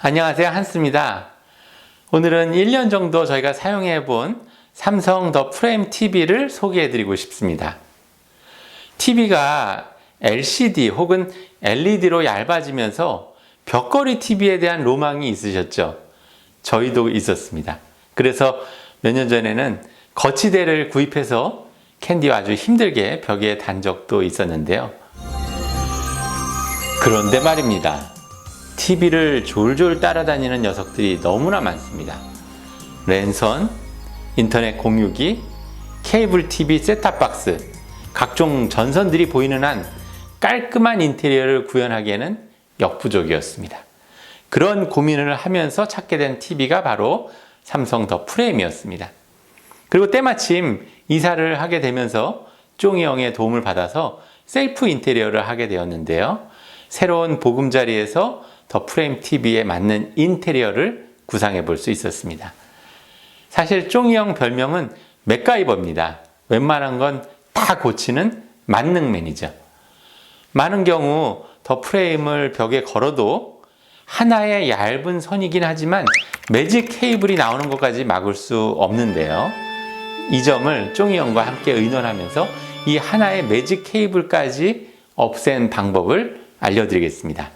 안녕하세요, 한스입니다. 오늘은 1년 정도 저희가 사용해 본 삼성 더 프레임 TV를 소개해 드리고 싶습니다. TV가 LCD 혹은 LED로 얇아지면서 벽걸이 TV에 대한 로망이 있으셨죠? 저희도 있었습니다. 그래서 몇 년 전에는 거치대를 구입해서 캔디와 아주 힘들게 벽에 단 적도 있었는데요. 그런데 말입니다. TV를 졸졸 따라다니는 녀석들이 너무나 많습니다. 랜선, 인터넷 공유기, 케이블 TV 셋탑박스, 각종 전선들이 보이는 한 깔끔한 인테리어를 구현하기에는 역부족이었습니다. 그런 고민을 하면서 찾게 된 TV가 바로 삼성 더 프레임이었습니다. 그리고 때마침 이사를 하게 되면서 쫑이 형의 도움을 받아서 셀프 인테리어를 하게 되었는데요. 새로운 보금자리에서 더 프레임 TV에 맞는 인테리어를 구상해 볼 수 있었습니다. 사실 쫑이 형 별명은 맥가이버입니다. 웬만한 건 다 고치는 만능맨이죠. 많은 경우 더 프레임을 벽에 걸어도 하나의 얇은 선이긴 하지만 매직 케이블이 나오는 것까지 막을 수 없는데요. 이 점을 쫑이 형과 함께 의논하면서 이 하나의 매직 케이블까지 없앤 방법을 알려드리겠습니다.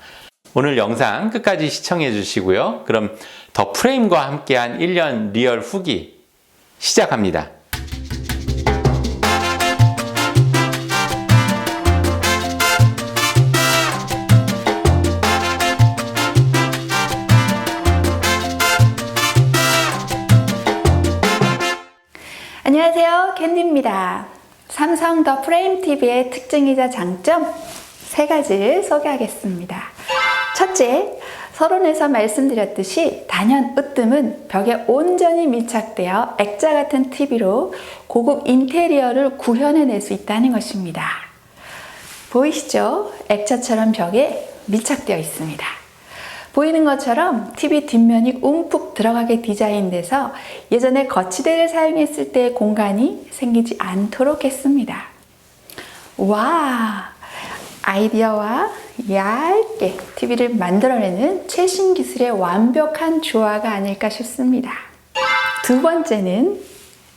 오늘 영상 끝까지 시청해 주시고요. 그럼 더 프레임과 함께한 1년 리얼 후기 시작합니다. 안녕하세요, 캔디입니다. 삼성 더 프레임 TV의 특징이자 장점 3가지를 소개하겠습니다. 첫째, 서론에서 말씀드렸듯이 단연 으뜸은 벽에 온전히 밀착되어 액자 같은 TV로 고급 인테리어를 구현해낼 수 있다는 것입니다. 보이시죠? 액자처럼 벽에 밀착되어 있습니다. 보이는 것처럼 TV 뒷면이 움푹 들어가게 디자인돼서 예전에 거치대를 사용했을 때의 공간이 생기지 않도록 했습니다. 와! 아이디어와 얇게 TV를 만들어내는 최신 기술의 완벽한 조화가 아닐까 싶습니다. 두 번째는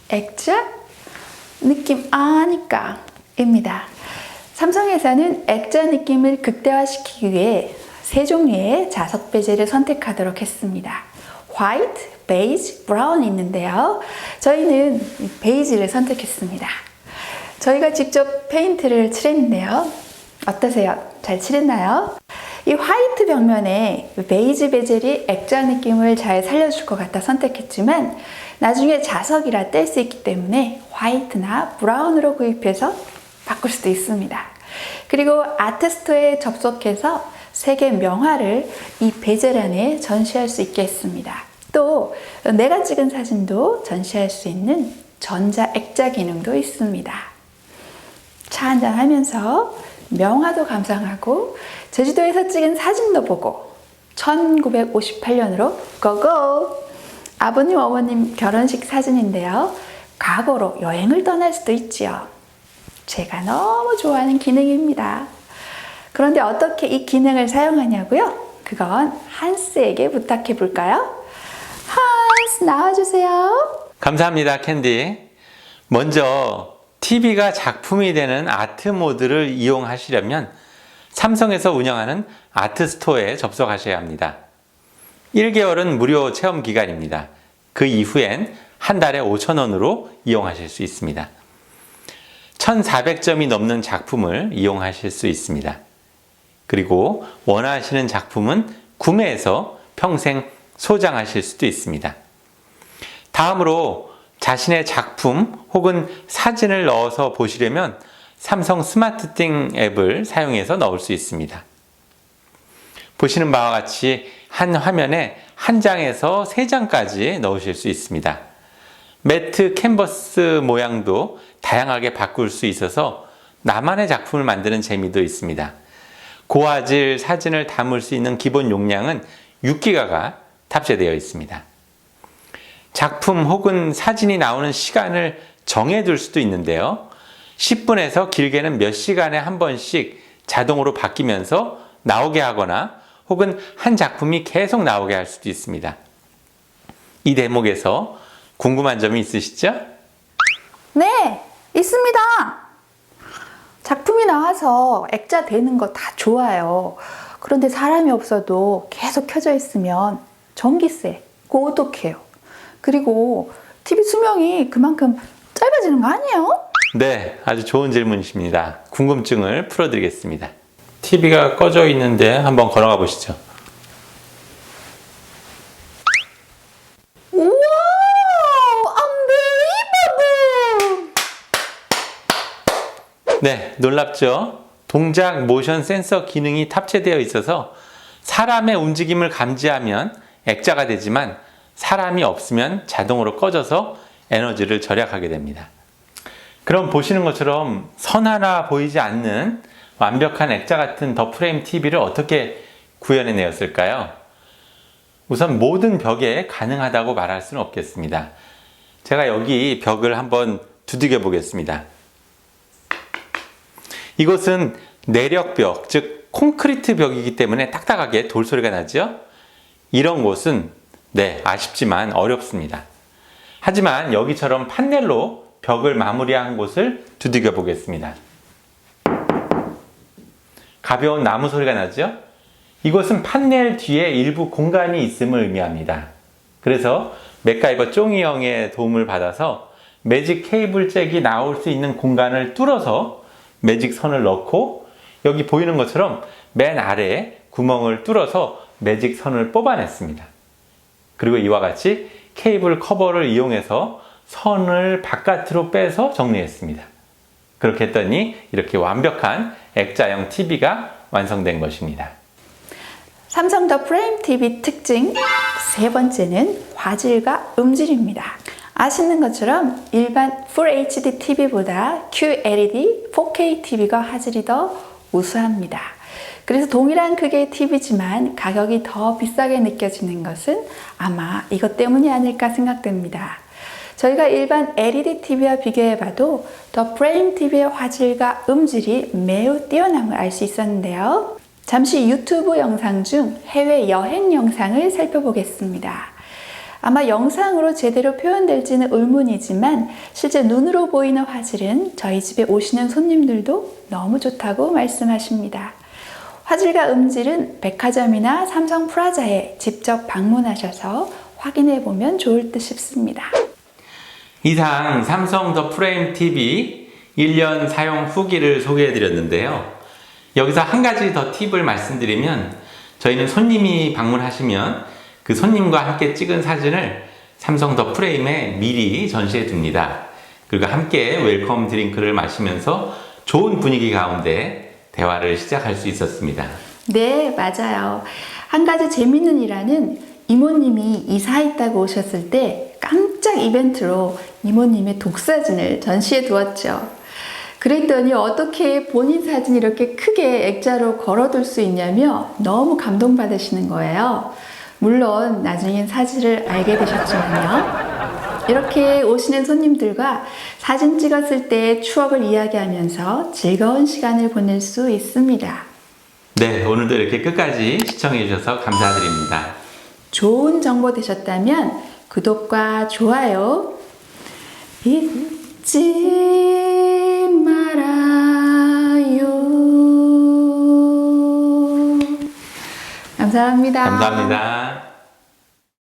액자 느낌 아니까 입니다. 삼성에서는 액자 느낌을 극대화시키기 위해 세 종류의 자석 베젤을 선택하도록 했습니다. 화이트, 베이지, 브라운이 있는데요. 저희는 베이지를 선택했습니다. 저희가 직접 페인트를 칠했는데요. 어떠세요? 잘 칠했나요? 이 화이트 벽면에 베이지 베젤이 액자 느낌을 잘 살려줄 것 같아 선택했지만 나중에 자석이라 뗄 수 있기 때문에 화이트나 브라운으로 구입해서 바꿀 수도 있습니다. 그리고 아트스토어에 접속해서 세계 명화를 이 베젤 안에 전시할 수 있게 했습니다. 또 내가 찍은 사진도 전시할 수 있는 전자 액자 기능도 있습니다. 차 한잔 하면서 명화도 감상하고 제주도에서 찍은 사진도 보고 1958년으로 고고! 아버님 어머님 결혼식 사진인데요. 과거로 여행을 떠날 수도 있지요. 제가 너무 좋아하는 기능입니다. 그런데 어떻게 이 기능을 사용하냐고요? 그건 한스에게 부탁해 볼까요? 한스 나와주세요. 감사합니다, 캔디. 먼저 TV가 작품이 되는 아트 모드를 이용하시려면 삼성에서 운영하는 아트스토어에 접속하셔야 합니다. 1개월은 무료 체험 기간입니다. 그 이후엔 한 달에 5,000원으로 이용하실 수 있습니다. 1,400점이 넘는 작품을 이용하실 수 있습니다. 그리고 원하시는 작품은 구매해서 평생 소장하실 수도 있습니다. 다음으로 자신의 작품 혹은 사진을 넣어서 보시려면 삼성 스마트띵 앱을 사용해서 넣을 수 있습니다. 보시는 바와 같이 한 화면에 한 장에서 3장까지 넣으실 수 있습니다. 매트 캔버스 모양도 다양하게 바꿀 수 있어서 나만의 작품을 만드는 재미도 있습니다. 고화질 사진을 담을 수 있는 기본 용량은 6기가가 탑재되어 있습니다. 작품 혹은 사진이 나오는 시간을 정해둘 수도 있는데요. 10분에서 길게는 몇 시간에 한 번씩 자동으로 바뀌면서 나오게 하거나 혹은 한 작품이 계속 나오게 할 수도 있습니다. 이 대목에서 궁금한 점이 있으시죠? 네, 있습니다. 작품이 나와서 액자 되는 거 다 좋아요. 그런데 사람이 없어도 계속 켜져 있으면 전기세, 그거 어떡해요? 그리고 TV 수명이 그만큼 짧아지는 거 아니에요? 네, 아주 좋은 질문이십니다. 궁금증을 풀어드리겠습니다. TV가 꺼져 있는데 한번 걸어가 보시죠. 우와! unbelievable! 네, 놀랍죠? 동작 모션 센서 기능이 탑재되어 있어서 사람의 움직임을 감지하면 액자가 되지만 사람이 없으면 자동으로 꺼져서 에너지를 절약하게 됩니다. 그럼 보시는 것처럼 선 하나 보이지 않는 완벽한 액자 같은 더 프레임 TV를 어떻게 구현해내었을까요? 우선 모든 벽에 가능하다고 말할 수는 없겠습니다. 제가 여기 벽을 한번 두들겨 보겠습니다. 이것은 내력벽, 즉 콘크리트 벽이기 때문에 딱딱하게 돌소리가 나죠? 이런 곳은 아쉽지만 어렵습니다. 하지만 여기처럼 판넬로 벽을 마무리한 곳을 두들겨 보겠습니다. 가벼운 나무 소리가 나죠? 이것은 판넬 뒤에 일부 공간이 있음을 의미합니다. 그래서 맥가이버 쫑이 형의 도움을 받아서 매직 케이블 잭이 나올 수 있는 공간을 뚫어서 매직 선을 넣고 여기 보이는 것처럼 맨 아래에 구멍을 뚫어서 매직 선을 뽑아냈습니다. 그리고 이와 같이 케이블 커버를 이용해서 선을 바깥으로 빼서 정리했습니다. 그렇게 했더니 이렇게 완벽한 액자형 TV가 완성된 것입니다. 삼성 더 프레임 TV 특징 세 번째는 화질과 음질입니다. 아시는 것처럼 일반 Full HD TV보다 QLED 4K TV가 화질이 더 우수합니다. 그래서 동일한 크기의 TV지만 가격이 더 비싸게 느껴지는 것은 아마 이것 때문이 아닐까 생각됩니다. 저희가 일반 LED TV와 비교해봐도 더 프레임 TV의 화질과 음질이 매우 뛰어남을 알 수 있었는데요. 잠시 유튜브 영상 중 해외 여행 영상을 살펴보겠습니다. 아마 영상으로 제대로 표현될지는 의문이지만 실제 눈으로 보이는 화질은 저희 집에 오시는 손님들도 너무 좋다고 말씀하십니다. 화질과 음질은 백화점이나 삼성 프라자에 직접 방문하셔서 확인해 보면 좋을 듯 싶습니다. 이상 삼성 더 프레임 TV 1년 사용 후기를 소개해 드렸는데요. 여기서 한 가지 더 팁을 말씀드리면 저희는 손님이 방문하시면 그 손님과 함께 찍은 사진을 삼성 더 프레임에 미리 전시해 둡니다. 그리고 함께 웰컴 드링크를 마시면서 좋은 분위기 가운데 대화를 시작할 수 있었습니다. 네, 맞아요. 한 가지 재밌는 일화는 이모님이 이사했다고 오셨을 때 깜짝 이벤트로 이모님의 독사진을 전시해 두었죠. 그랬더니 어떻게 본인 사진 이렇게 크게 액자로 걸어둘 수 있냐며 너무 감동받으시는 거예요. 물론 나중엔 사실을 알게 되셨지만요. 이렇게 오시는 손님들과 사진 찍었을 때 추억을 이야기하면서 즐거운 시간을 보낼 수 있습니다. 네, 오늘도 이렇게 끝까지 시청해 주셔서 감사드립니다. 좋은 정보 되셨다면 구독과 좋아요 잊지 말아요. 감사합니다. 감사합니다.